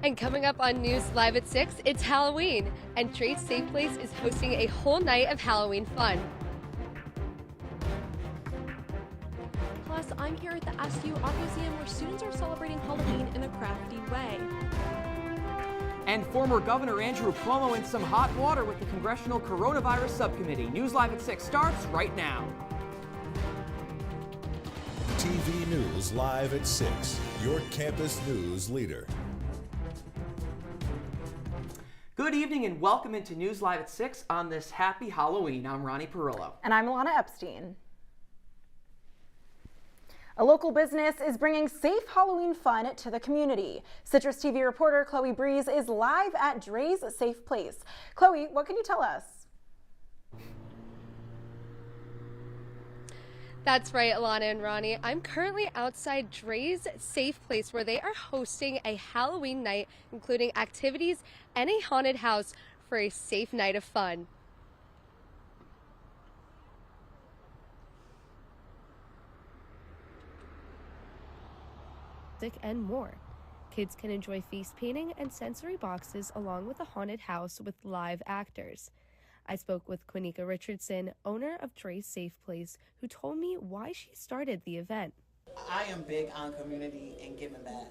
And coming up on News Live at 6, it's Halloween, and Trace Safe Place is hosting a whole night of Halloween fun. Plus, I'm here at the SU Art Museum where students are celebrating Halloween in a crafty way. And former Governor Andrew Cuomo in some hot water with the Congressional Coronavirus Subcommittee. News Live at 6 starts right now. TV News Live at 6, your campus news leader. Good evening and welcome into News Live at 6 on this happy Halloween. I'm Ronnie Parrillo. And I'm Ilana Epstein. A local business is bringing safe Halloween fun to the community. CitrusTV reporter Chloe Breeze is live at Dre's Safe Place. Chloe, what can you tell us? That's right, Ilana and Ronnie. I'm currently outside Dre's Safe Place where they are hosting a Halloween night, including activities and a haunted house for a safe night of fun. And more. Kids can enjoy face painting and sensory boxes along with a haunted house with live actors. I spoke with Quinika Richardson, owner of Dre's Safe Place, who told me why she started the event. I am big on community and giving back.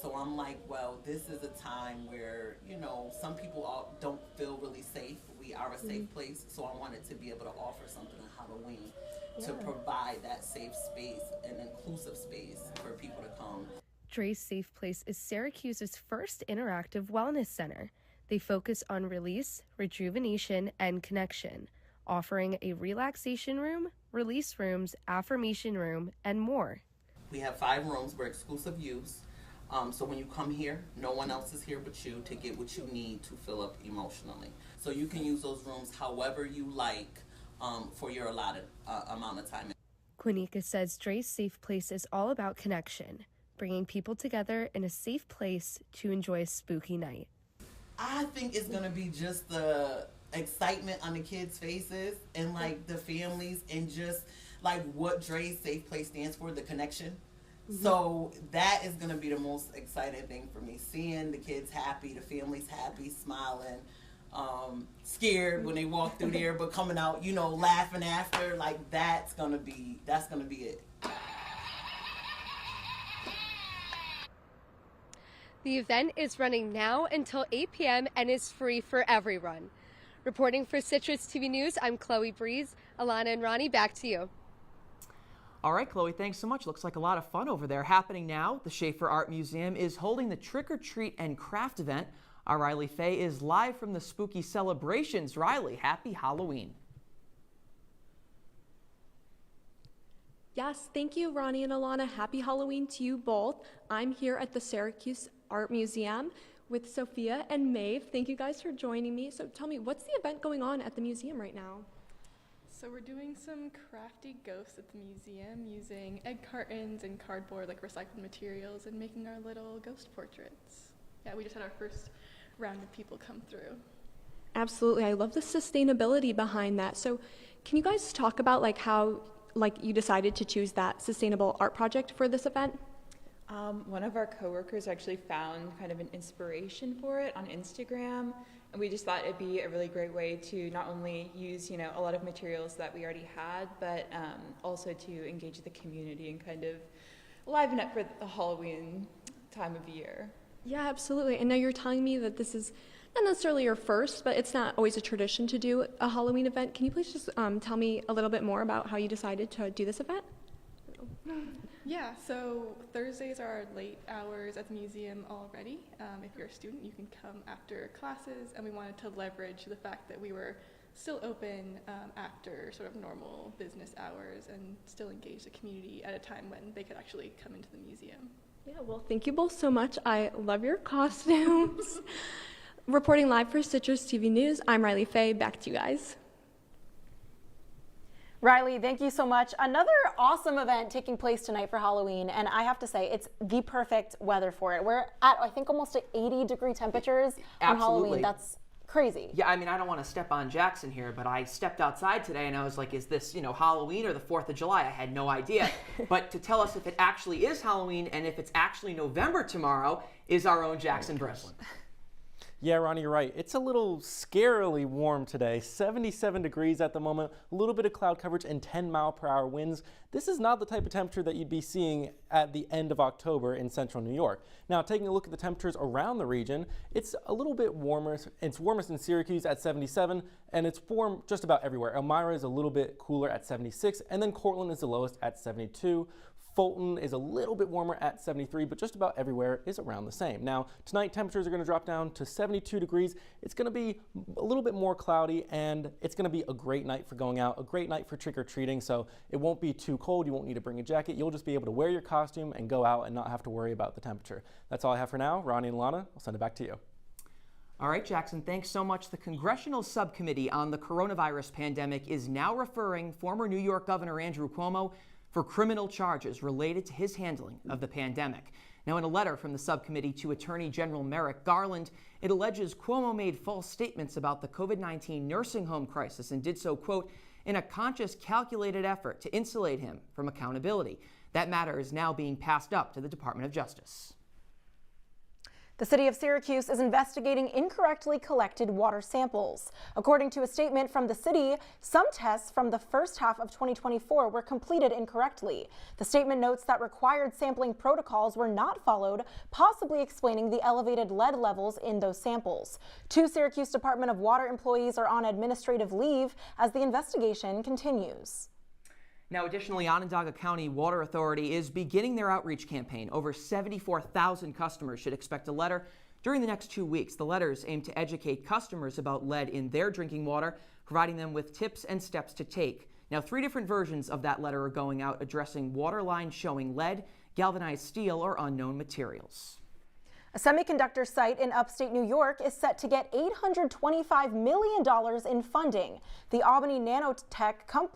So I'm like, well, this is a time where, you know, some people don't feel really safe. We are a safe place. So I wanted to be able to offer something on Halloween to provide that safe space, an inclusive space for people to come. Dre's Safe Place is Syracuse's first interactive wellness center. They focus on release, rejuvenation, and connection, offering a relaxation room, release rooms, affirmation room, and more. We have 5 rooms. We're exclusive use. So when you come here, no one else is here but you to get what you need to fill up emotionally. So you can use those rooms however you like for your allotted amount of time. Quinika says Dre's Safe Place is all about connection, bringing people together in a safe place to enjoy a spooky night. I think it's going to be just the excitement on the kids' faces and like the families and just like what Dre's Safe Place stands for, the connection. So that is going to be the most exciting thing for me, seeing the kids happy, the families happy, smiling, scared when they walk through there, but coming out, you know, laughing after. Like that's going to be it. The event is running now until 8 p.m. and is free for everyone. Reporting for Citrus TV News, I'm Chloe Breeze. Ilana and Ronnie, back to you. All right, Chloe, thanks so much. Looks like a lot of fun over there. Happening now, the Schaefer Art Museum is holding the Trick or Treat and Craft event. Our Riley Faye is live from the spooky celebrations. Riley, happy Halloween. Yes, thank you, Ronnie and Ilana. Happy Halloween to you both. I'm here at the Syracuse Art Museum with Sophia and Maeve. Thank you guys for joining me. So tell me, what's the event going on at the museum right now? So we're doing some crafty ghosts at the museum using egg cartons and cardboard, like recycled materials, and making our little ghost portraits. Yeah, we just had our first round of people come through. Absolutely, I love the sustainability behind that. So can you guys talk about like how you decided to choose that sustainable art project for this event? One of our coworkers actually found kind of an inspiration for it on Instagram, and we just thought it'd be a really great way to not only use, you know, a lot of materials that we already had, but also to engage the community and kind of liven up for the Halloween time of year. Yeah, absolutely. And now you're telling me that this is not necessarily your first, but it's not always a tradition to do a Halloween event. Can you please just tell me a little bit more about how you decided to do this event? Yeah, so Thursdays are our late hours at the museum already. If you're a student, you can come after classes, and we wanted to leverage the fact that we were still open after sort of normal business hours and still engage the community at a time when they could actually come into the museum. Yeah, well, thank you both so much. I love your costumes. Reporting live for Citrus TV News, I'm Riley Faye. Back to you guys. Riley, thank you so much. Another awesome event taking place tonight for Halloween, and I have to say, it's the perfect weather for it. We're at, I think, almost at 80-degree temperatures on Halloween. That's crazy. Yeah, I mean, I don't want to step on Jackson here, but I stepped outside today and I was like, is this, Halloween or the 4th of July? I had no idea. But to tell us if it actually is Halloween and if it's actually November tomorrow is our own Jackson Breslin. Yeah, Ronnie, you're right. It's a little scarily warm today. 77 degrees at the moment, a little bit of cloud coverage and 10-mile-per-hour winds. This is not the type of temperature that you'd be seeing at the end of October in central New York. Now, taking a look at the temperatures around the region, it's a little bit warmer. It's warmest in Syracuse at 77, and it's warm just about everywhere. Elmira is a little bit cooler at 76, and then Cortland is the lowest at 72. Fulton is a little bit warmer at 73, but just about everywhere is around the same. Now, tonight temperatures are going to drop down to 72 degrees. It's going to be a little bit more cloudy, and it's going to be a great night for going out, a great night for trick-or-treating, so it won't be too cold. You won't need to bring a jacket. You'll just be able to wear your costume and go out and not have to worry about the temperature. That's all I have for now. Ronnie and Ilana, I'll send it back to you. All right, Jackson, thanks so much. The Congressional Subcommittee on the Coronavirus Pandemic is now referring former New York Governor Andrew Cuomo for criminal charges related to his handling of the pandemic. Now, in a letter from the subcommittee to Attorney General Merrick Garland, it alleges Cuomo made false statements about the COVID-19 nursing home crisis and did so, quote, in a conscious, calculated effort to insulate him from accountability. That matter is now being passed up to the Department of Justice. The city of Syracuse is investigating incorrectly collected water samples. According to a statement from the city, some tests from the first half of 2024 were completed incorrectly. The statement notes that required sampling protocols were not followed, possibly explaining the elevated lead levels in those samples. 2 Syracuse Department of Water employees are on administrative leave as the investigation continues. Now, additionally, Onondaga County Water Authority is beginning their outreach campaign. Over 74,000 customers should expect a letter during the next 2 weeks. The letters aim to educate customers about lead in their drinking water, providing them with tips and steps to take. Now, 3 different versions of that letter are going out addressing water lines showing lead, galvanized steel, or unknown materials. A semiconductor site in upstate New York is set to get $825 million in funding. The Albany Nanotech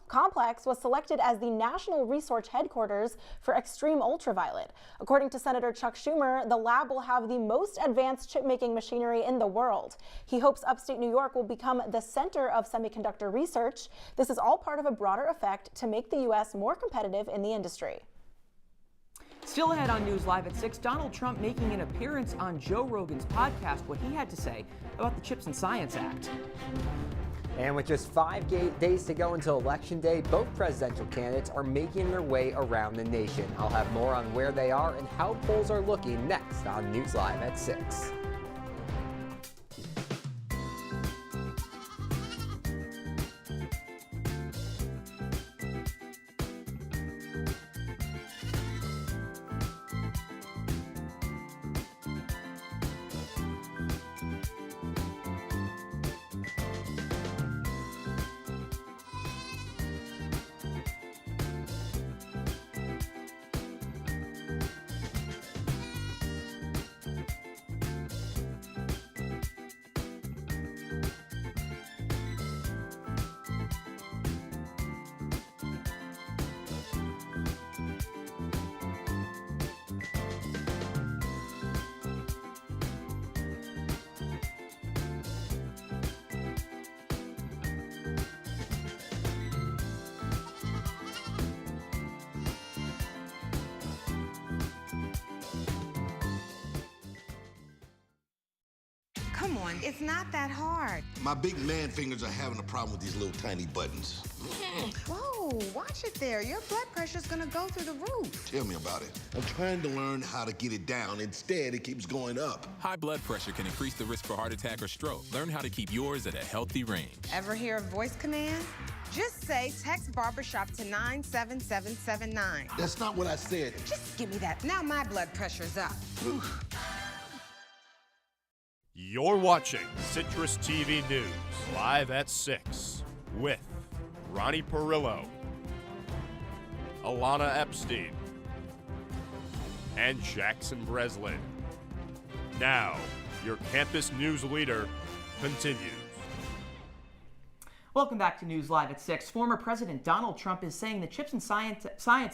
Complex was selected as the national research headquarters for extreme ultraviolet. According to Senator Chuck Schumer, the lab will have the most advanced chip-making machinery in the world. He hopes upstate New York will become the center of semiconductor research. This is all part of a broader effect to make the U.S. more competitive in the industry. Still ahead on News Live at 6, Donald Trump making an appearance on Joe Rogan's podcast, what he had to say about the Chips and Science Act. And with just 5 days to go until Election Day, both presidential candidates are making their way around the nation. I'll have more on where they are and how polls are looking next on News Live at 6. Come on, it's not that hard. My big man fingers are having a problem with these little tiny buttons. Whoa, watch it there. Your blood pressure's gonna go through the roof. Tell me about it. I'm trying to learn how to get it down. Instead, it keeps going up. High blood pressure can increase the risk for heart attack or stroke. Learn how to keep yours at a healthy range. Ever hear a voice command? Just say text barbershop to 97779. That's not what I said. Just give me that. Now my blood pressure's up. You're watching Citrus TV News live at 6 with Ronnie Parrillo, Ilana Epstein, and Jackson Breslin. Now, your campus news leader continues. Welcome back to News Live at 6. Former President Donald Trump is saying the Chips and Science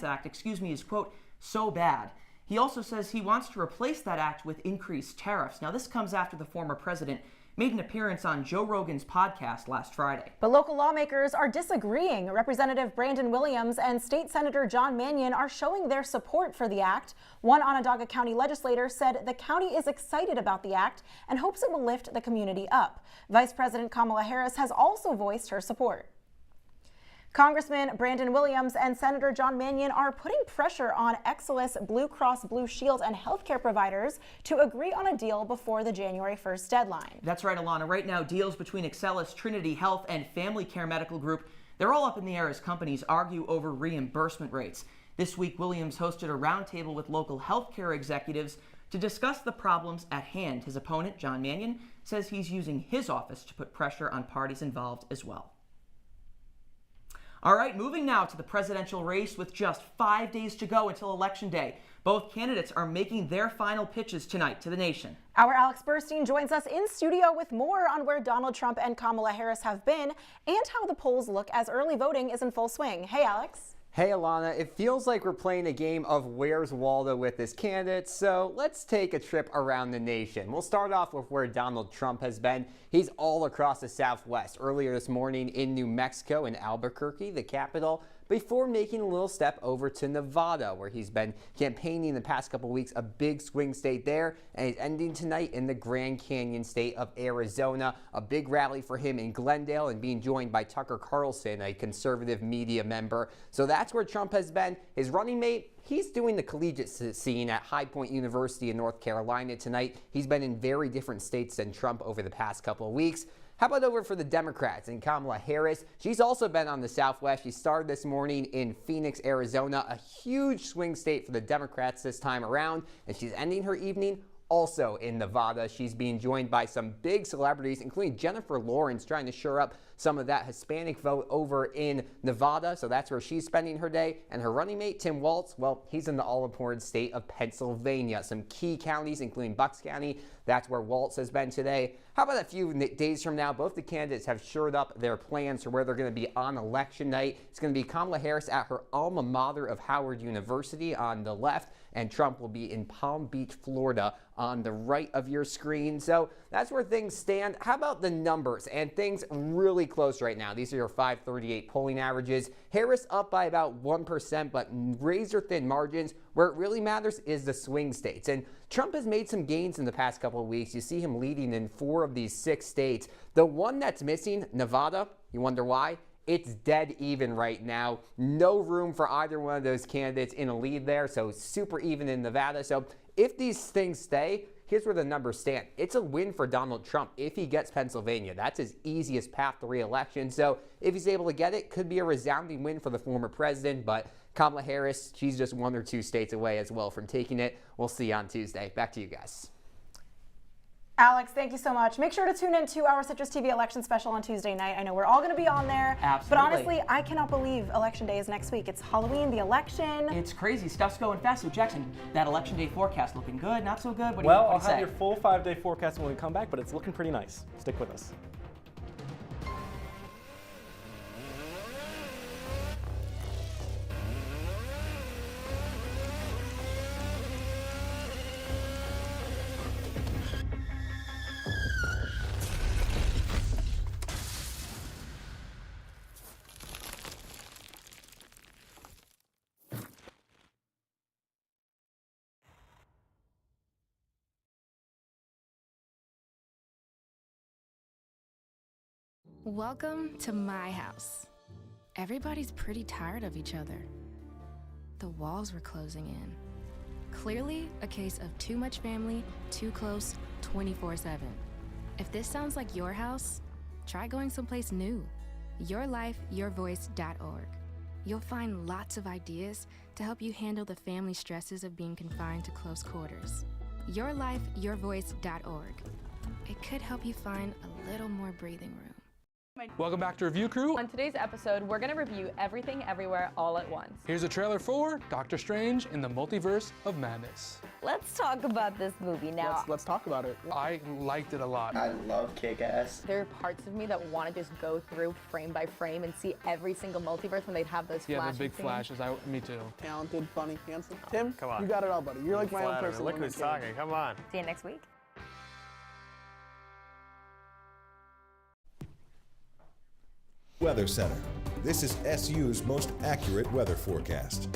Act, is, quote, so bad. He also says he wants to replace that act with increased tariffs. Now, this comes after the former president made an appearance on Joe Rogan's podcast last Friday. But local lawmakers are disagreeing. Representative Brandon Williams and State Senator John Mannion are showing their support for the act. One Onondaga County legislator said the county is excited about the act and hopes it will lift the community up. Vice President Kamala Harris has also voiced her support. Congressman Brandon Williams and Senator John Mannion are putting pressure on Exelis, Blue Cross Blue Shield, and healthcare providers to agree on a deal before the January 1st deadline. That's right, Ilana. Right now, deals between Exelis, Trinity Health, and Family Care Medical Group, they're all up in the air as companies argue over reimbursement rates. This week, Williams hosted a roundtable with local healthcare executives to discuss the problems at hand. His opponent, John Mannion, says he's using his office to put pressure on parties involved as well. All right, moving now to the presidential race with just 5 days to go until Election Day. Both candidates are making their final pitches tonight to the nation. Our Alex Burstein joins us in studio with more on where Donald Trump and Kamala Harris have been and how the polls look as early voting is in full swing. Hey, Alex. Hey, Ilana, it feels like we're playing a game of Where's Waldo with this candidate, so let's take a trip around the nation. We'll start off with where Donald Trump has been. He's all across the Southwest. Earlier this morning in New Mexico, in Albuquerque, the capital, before making a little step over to Nevada, where he's been campaigning the past couple weeks, a big swing state there, and he's ending tonight in the Grand Canyon state of Arizona. A big rally for him in Glendale and being joined by Tucker Carlson, a conservative media member. So that's where Trump has been. His running mate, he's doing the collegiate scene at High Point University in North Carolina tonight. He's been in very different states than Trump over the past couple of weeks. How about over for the Democrats and Kamala Harris? She's also been on the Southwest. She started this morning in Phoenix, Arizona, a huge swing state for the Democrats this time around, and she's ending her evening also in Nevada. She's being joined by some big celebrities, including Jennifer Lawrence, trying to shore up some of that Hispanic vote over in Nevada. So that's where she's spending her day. And her running mate, Tim Walz, well, he's in the all-important state of Pennsylvania. Some key counties, including Bucks County. That's where Walz has been today. How about a few days from now? Both the candidates have shored up their plans for where they're going to be on election night. It's going to be Kamala Harris at her alma mater of Howard University on the left, and Trump will be in Palm Beach, Florida on the right of your screen. So that's where things stand. How about the numbers? And things really close right now. These are your 538 polling averages. Harris up by about 1%, but razor thin margins. Where it really matters is the swing states. And Trump has made some gains in the past couple of weeks. You see him leading in 4 of these 6 states. The one that's missing, Nevada, you wonder why? It's dead even right now. No room for either one of those candidates in a lead there, so super even in Nevada. So if these things stay, here's where the numbers stand. It's a win for Donald Trump if he gets Pennsylvania. That's his easiest path to re-election. So if he's able to get it, could be a resounding win for the former president. But Kamala Harris, she's just 1 or 2 states away as well from taking it. We'll see on Tuesday. Back to you guys. Alex, thank you so much. Make sure to tune in to our Citrus TV election special on Tuesday night. I know we're all going to be on there. Absolutely. But honestly, I cannot believe Election Day is next week. It's Halloween, the election. It's crazy. Stuff's going fast. So, Jackson, that Election Day forecast looking good, not so good? What do Well, you I'll say? have your full 5-day forecast when we come back, but it's looking pretty nice. Stick with us. Welcome to my house. Everybody's pretty tired of each other. The walls were closing in. Clearly a case of too much family, too close, 24/7. If this sounds like your house, try going someplace new. YourLifeYourVoice.org. You'll find lots of ideas to help you handle the family stresses of being confined to close quarters. YourLifeYourVoice.org. It could help you find a little more breathing room. Welcome back to Review Crew. On today's episode, we're going to review Everything Everywhere All at Once. Here's a trailer for Doctor Strange in the Multiverse of Madness. Let's talk about this movie now. Let's talk about it. I liked it a lot. I love Kick-Ass. There are parts of me that want to just go through frame by frame and see every single multiverse when they'd have those flashes. Yeah, the big flashes. Me too. Talented, funny, handsome. Tim, come on. You got it all, buddy. You're like my own person. Look who's talking. Come on. See you next week. Weather Center. This is SU's most accurate weather forecast.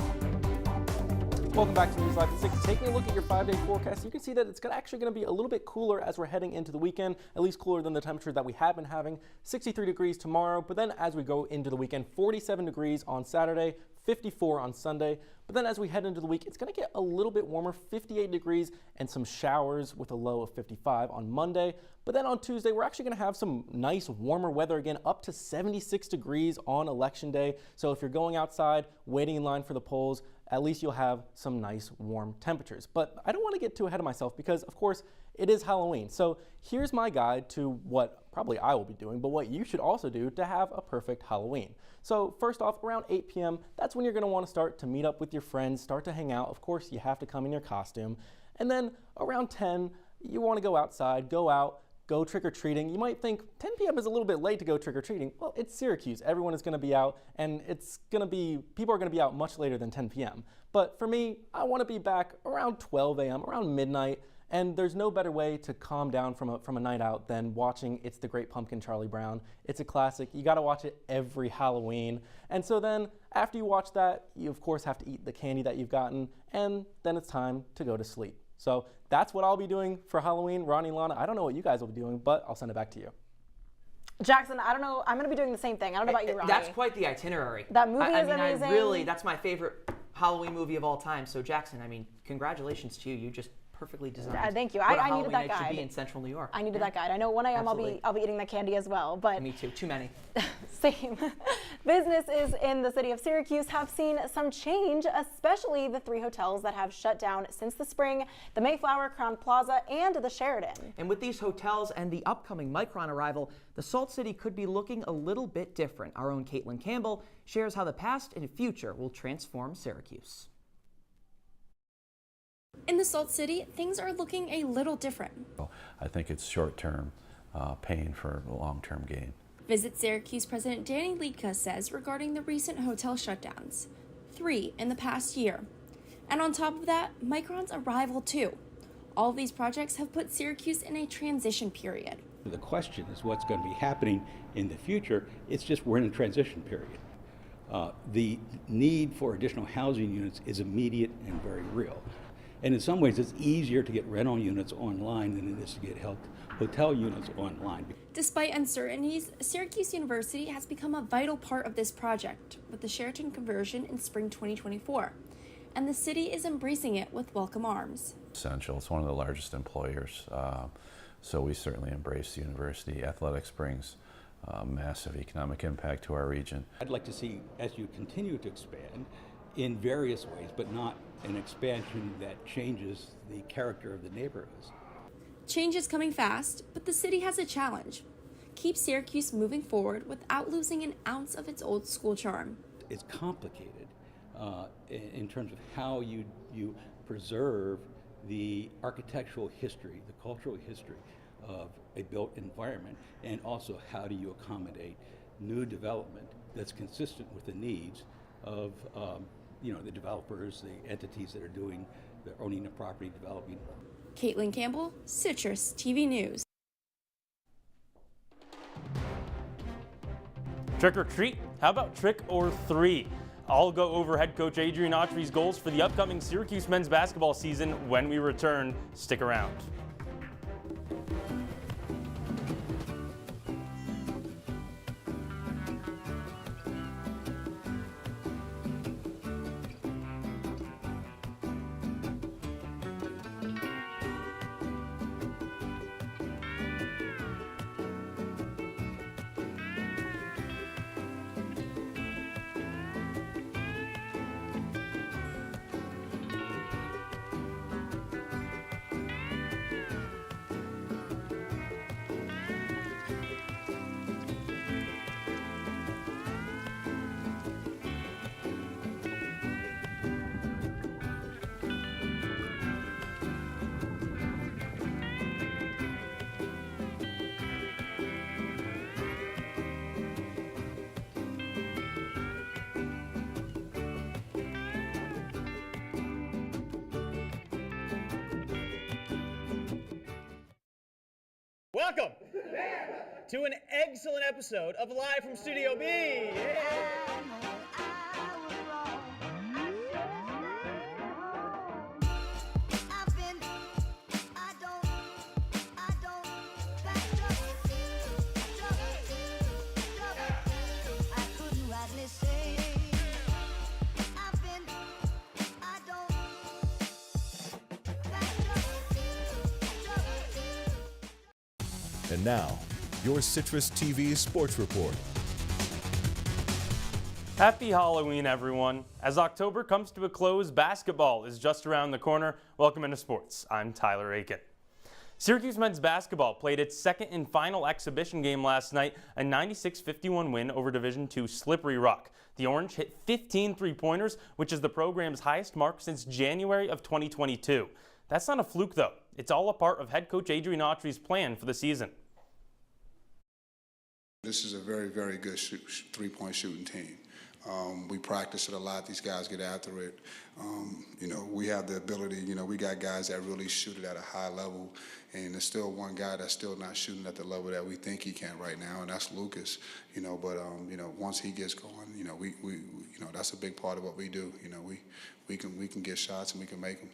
Welcome back to News Live at 6. Taking a look at your 5-day forecast, you can see that it's actually going to be a little bit cooler as we're heading into the weekend, at least cooler than the temperature that we have been having. 63 degrees tomorrow, but then as we go into the weekend, 47 degrees on Saturday, 54 on Sunday. But then as we head into the week, it's going to get a little bit warmer, 58 degrees and some showers with a low of 55 on Monday. But then on Tuesday, we're actually going to have some nice warmer weather again, up to 76 degrees on Election Day. So if you're going outside, waiting in line for the polls, at least you'll have some nice warm temperatures. But I don't want to get too ahead of myself because, of course, it is Halloween. So here's my guide to what probably I will be doing, but what you should also do to have a perfect Halloween. So first off, around 8 p.m., that's when you're going to want to start to meet up with your friends, start to hang out. Of course, you have to come in your costume. And then around 10, you want to go outside, go out, go trick-or-treating. You might think 10 p.m. is a little bit late to go trick-or-treating. Well, it's Syracuse. Everyone is going to be out, and people are going to be out much later than 10 p.m. But for me, I want to be back around 12 a.m., around midnight, and there's no better way to calm down from a night out than watching It's the Great Pumpkin, Charlie Brown. It's a classic. You got to watch it every Halloween. And so then, after you watch that, you of course have to eat the candy that you've gotten, and then it's time to go to sleep. So that's what I'll be doing for Halloween. Ronnie, Ilana, I don't know what you guys will be doing, but I'll send it back to you. Jackson, I don't know. I'm going to be doing the same thing. I don't know about you, Ronnie. That's quite the itinerary. That movie is amazing. That's my favorite Halloween movie of all time. So Jackson, congratulations to you. You just perfectly designed. Thank you. What I needed that guide. Should be in Central New York. I needed that guide. I know 1 a.m. I'll be eating that candy as well. But me too. Too many. Same. Businesses in the city of Syracuse have seen some change, especially the 3 hotels that have shut down since the spring: the Mayflower, Crown Plaza, and the Sheraton. And with these hotels and the upcoming Micron arrival, the Salt City could be looking a little bit different. Our own Caitlin Campbell shares how the past and future will transform Syracuse. In the Salt City, things are looking a little different. I think it's short-term pain for long-term gain. Visit Syracuse President Danny Liedtke says regarding the recent hotel shutdowns, 3 in the past year. And on top of that, Micron's arrival too. All of these projects have put Syracuse in a transition period. The question is what's going to be happening in the future. It's just we're in a transition period. The need for additional housing units is immediate and very real. And in some ways, it's easier to get rental units online than it is to get hotel units online. Despite uncertainties, Syracuse University has become a vital part of this project with the Sheraton conversion in spring 2024. And the city is embracing it with welcome arms. Essential. It's one of the largest employers. So we certainly embrace the university. Athletics brings massive economic impact to our region. I'd like to see, as you continue to expand, in various ways, but not an expansion that changes the character of the neighborhoods. Change is coming fast, but the city has a challenge. Keep Syracuse moving forward without losing an ounce of its old school charm. It's complicated in terms of how you preserve the architectural history, the cultural history of a built environment, and also how do you accommodate new development that's consistent with the needs of the developers, the entities that are owning the property, developing. Caitlin Campbell, CitrusTV News. Trick or treat? How about trick or 3? I'll go over head coach Adrian Autry's goals for the upcoming Syracuse men's basketball season when we return. Stick around. Welcome. to an excellent episode of Live from Studio B. And now, your Citrus TV Sports Report. Happy Halloween, everyone. As October comes to a close, basketball is just around the corner. Welcome into sports. I'm Tyler Aitken. Syracuse men's basketball played its second and final exhibition game last night, a 96-51 win over Division II Slippery Rock. The Orange hit 15 three-pointers, which is the program's highest mark since January of 2022. That's not a fluke, though. It's all a part of head coach Adrian Autry's plan for the season. This is a very, very good three-point shooting team. We practice it a lot. These guys get after it. We have the ability, we got guys that really shoot it at a high level, and there's still one guy that's still not shooting at the level that we think he can right now, and that's Lucas. But once he gets going, we that's a big part of what we do. We can get shots and we can make them.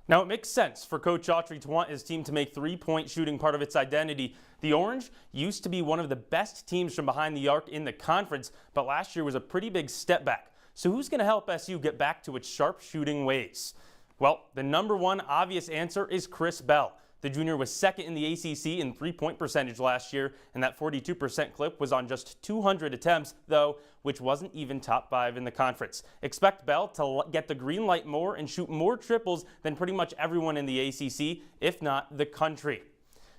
Now, it makes sense for Coach Autry to want his team to make three-point shooting part of its identity. The Orange used to be one of the best teams from behind the arc in the conference, but last year was a pretty big step back. So who's going to help SU get back to its sharp shooting ways? Well, the number one obvious answer is Chris Bell. The junior was second in the ACC in three-point percentage last year, and that 42% clip was on just 200 attempts, though, which wasn't even top 5 in the conference. Expect Bell to get the green light more and shoot more triples than pretty much everyone in the ACC, if not the country.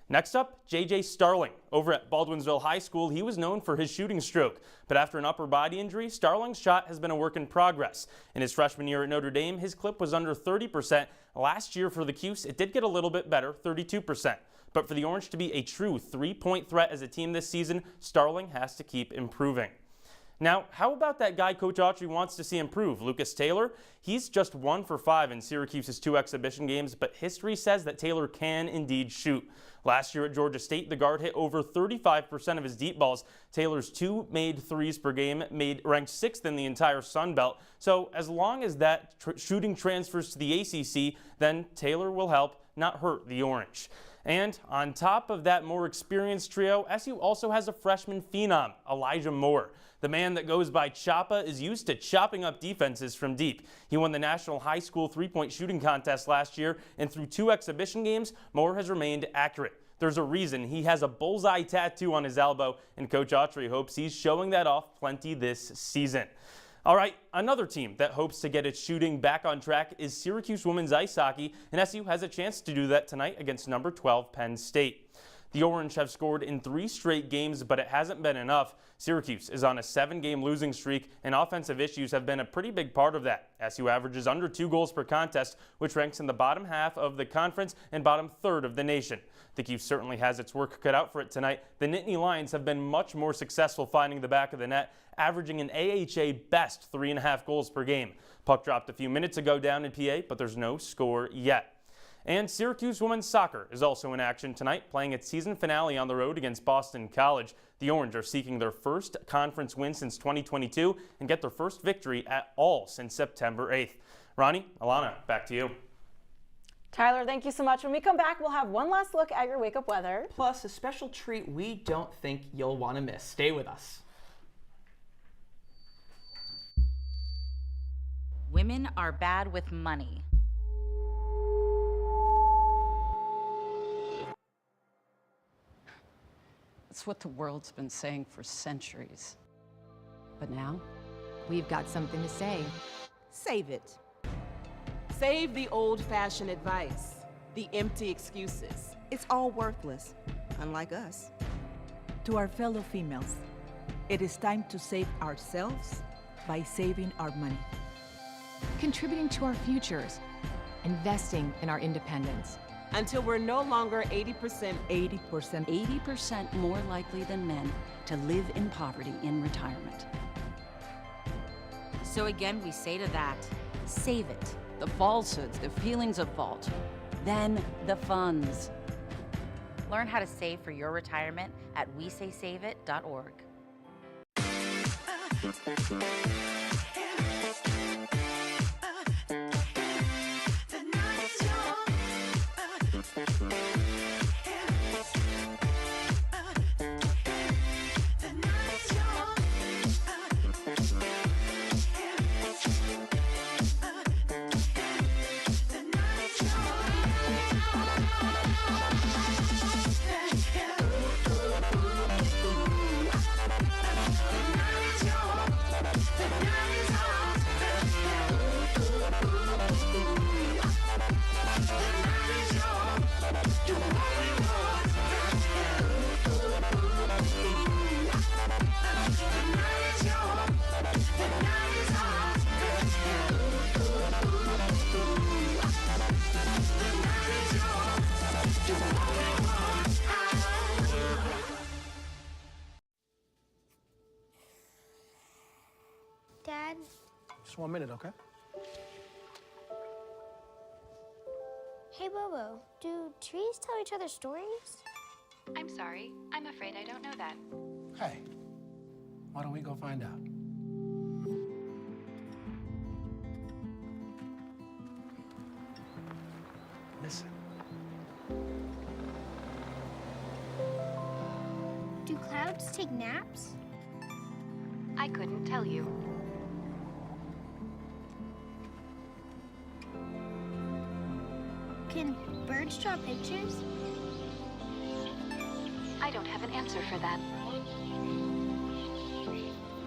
Next up, J.J. Starling. Over at Baldwinsville High School, he was known for his shooting stroke. But after an upper body injury, Starling's shot has been a work in progress. In his freshman year at Notre Dame, his clip was under 30%. Last year for the Cuse, it did get a little bit better, 32%. But for the Orange to be a true three-point threat as a team this season, Starling has to keep improving. Now, how about that guy Coach Autry wants to see improve, Lucas Taylor? He's just 1 for 5 in Syracuse's 2 exhibition games, but history says that Taylor can indeed shoot. Last year at Georgia State, the guard hit over 35% of his deep balls. Taylor's 2 made threes per game ranked 6th in the entire Sun Belt. So as long as that shooting transfers to the ACC, then Taylor will help, not hurt the Orange. And on top of that more experienced trio, SU also has a freshman phenom, Elijah Moore. The man that goes by Choppa is used to chopping up defenses from deep. He won the National High School three-point shooting contest last year, and through 2 exhibition games, Moore has remained accurate. There's a reason he has a bullseye tattoo on his elbow, and Coach Autry hopes he's showing that off plenty this season. All right, another team that hopes to get its shooting back on track is Syracuse women's ice hockey, and SU has a chance to do that tonight against number 12 Penn State. The Orange have scored in 3 straight games, but it hasn't been enough. Syracuse is on a 7-game losing streak, and offensive issues have been a pretty big part of that. SU averages under 2 goals per contest, which ranks in the bottom half of the conference and bottom third of the nation. The Cuse certainly has its work cut out for it tonight. The Nittany Lions have been much more successful finding the back of the net, averaging an AHA best 3.5 goals per game. Puck dropped a few minutes ago down in PA, but there's no score yet. And Syracuse women's soccer is also in action tonight, playing its season finale on the road against Boston College. The Orange are seeking their first conference win since 2022 and get their first victory at all since September 8th. Ronnie, Ilana, back to you. Tyler, thank you so much. When we come back, we'll have one last look at your wake-up weather. Plus, a special treat we don't think you'll want to miss. Stay with us. Women are bad with money. It's what the world's been saying for centuries. But now, we've got something to say. Save it. Save the old-fashioned advice, the empty excuses. It's all worthless, unlike us. To our fellow females, it is time to save ourselves by saving our money. Contributing to our futures, investing in our independence. Until we're no longer 80% more likely than men to live in poverty in retirement. So again, we say to that, Save it. The falsehoods, the feelings of fault. Then the funds. Learn how to save for your retirement at wesaysaveit.org. Dad? Just 1 minute, okay? Hey, Bobo, do trees tell each other stories? I'm sorry. I'm afraid I don't know that. Hey, why don't we go find out? Listen. Do clouds take naps? I couldn't tell you. Can birds draw pictures? I don't have an answer for that.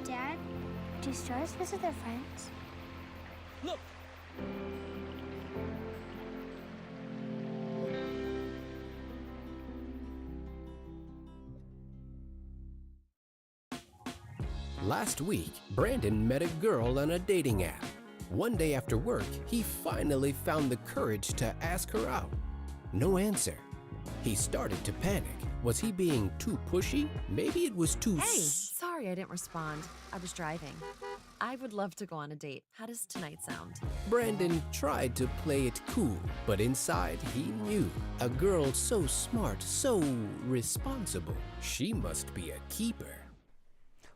Dad, do stars visit their friends? Look! Last week, Brandon met a girl on a dating app. One day after work, he finally found the courage to ask her out. No answer. He started to panic. Was he being too pushy? Maybe it was too Hey, sorry I didn't respond. I was driving. I would love to go on a date. How does tonight sound? Brandon tried to play it cool, but inside he knew. A girl so smart, so responsible. She must be a keeper.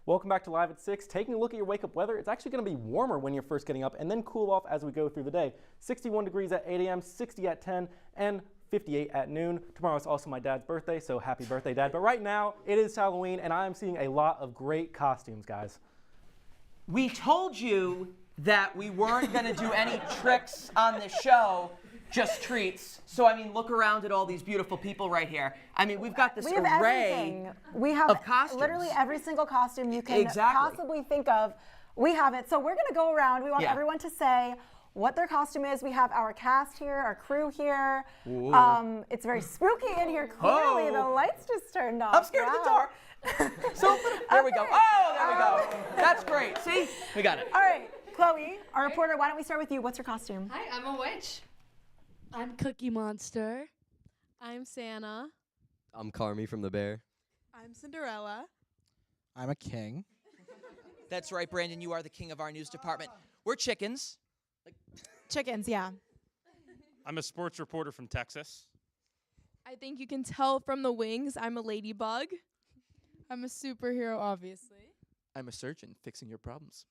Welcome back to Live at 6. Taking a look at your wake-up weather, it's actually going to be warmer when you're first getting up and then cool off as we go through the day. 61 degrees at 8 a.m., 60 at 10, and 58 at noon. Tomorrow is also my dad's birthday, so happy birthday, Dad. But right now, it is Halloween, and I am seeing a lot of great costumes, guys. We told you that we weren't going to do any tricks on this show, just treats. So, I mean, look around at all these beautiful people right here. I mean, we've got this We have array everything. We have of costumes. literally every single costume you can possibly think of. We have it. So we're going to go around. We want everyone to say what their costume is. We have our cast here, our crew here. It's very spooky in here. Clearly, the lights just turned off. I'm scared of the dark. So there we go. Oh, there we go. That's great. See? We got it. All right, Chloe, our reporter, why don't we start with you? What's your costume? Hi, I'm a witch. I'm Cookie Monster. I'm Santa. I'm Carmi from The Bear. I'm Cinderella. I'm a king. That's right, Brandon. You are the king of our news department. We're chickens. Chickens, yeah. I'm a sports reporter from Texas. I think you can tell from the wings I'm a ladybug. I'm a superhero, obviously. I'm a surgeon fixing your problems.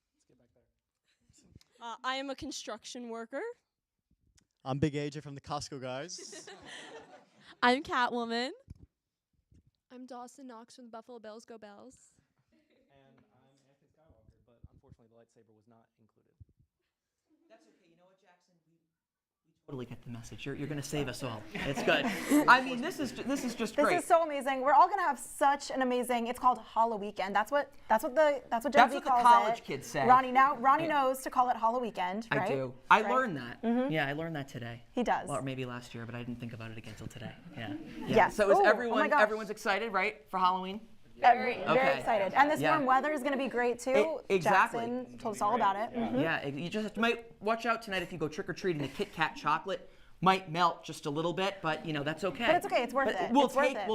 I am a construction worker. I'm Big AJ from the Costco guys. I'm Catwoman. I'm Dawson Knox from the Buffalo Bills. Go Bells. And I'm Anthony Skywalker, but unfortunately the lightsaber was not included. That's okay. You know what, Jackson? We totally get the message. You're going to save us all. It's good. I mean, this is just great. This is so amazing. We're all going to have such an amazing. It's called Hollow Weekend. That's what Gen Z calls it. college kids say. Ronnie knows to call it Hollow Weekend, right? I do. I learned that. Mm-hmm. Yeah, I learned that today. He does. Well, or maybe last year, but I didn't think about it again until today. Yeah. Yes. So is Ooh, everyone's excited, right, for Halloween? Very excited. And this warm weather is going to be great too. Exactly. Jackson told us all about it. Mm-hmm. Yeah, you just might watch out tonight if you go trick-or-treating. The Kit Kat chocolate might melt just a little bit, but you know that's okay. But it's okay. It's worth it. We'll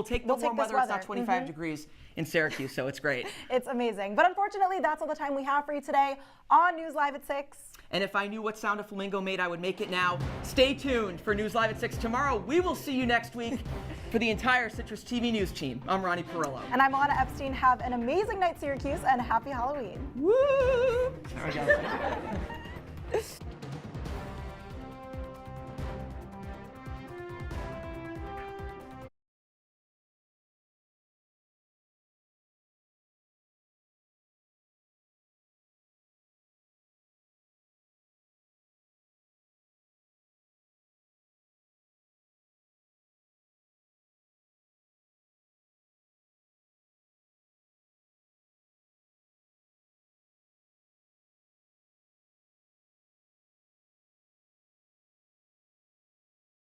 take the warm weather. It's not 25 degrees in Syracuse, so it's great. It's amazing. But unfortunately, that's all the time we have for you today on News Live at 6. And if I knew what sound a flamingo made, I would make it now. Stay tuned for News Live at 6 tomorrow. We will see you next week. For the entire Citrus TV news team, I'm Ronnie Parrillo. And I'm Ilana Epstein. Have an amazing night, Syracuse, and happy Halloween. Woo! There we go.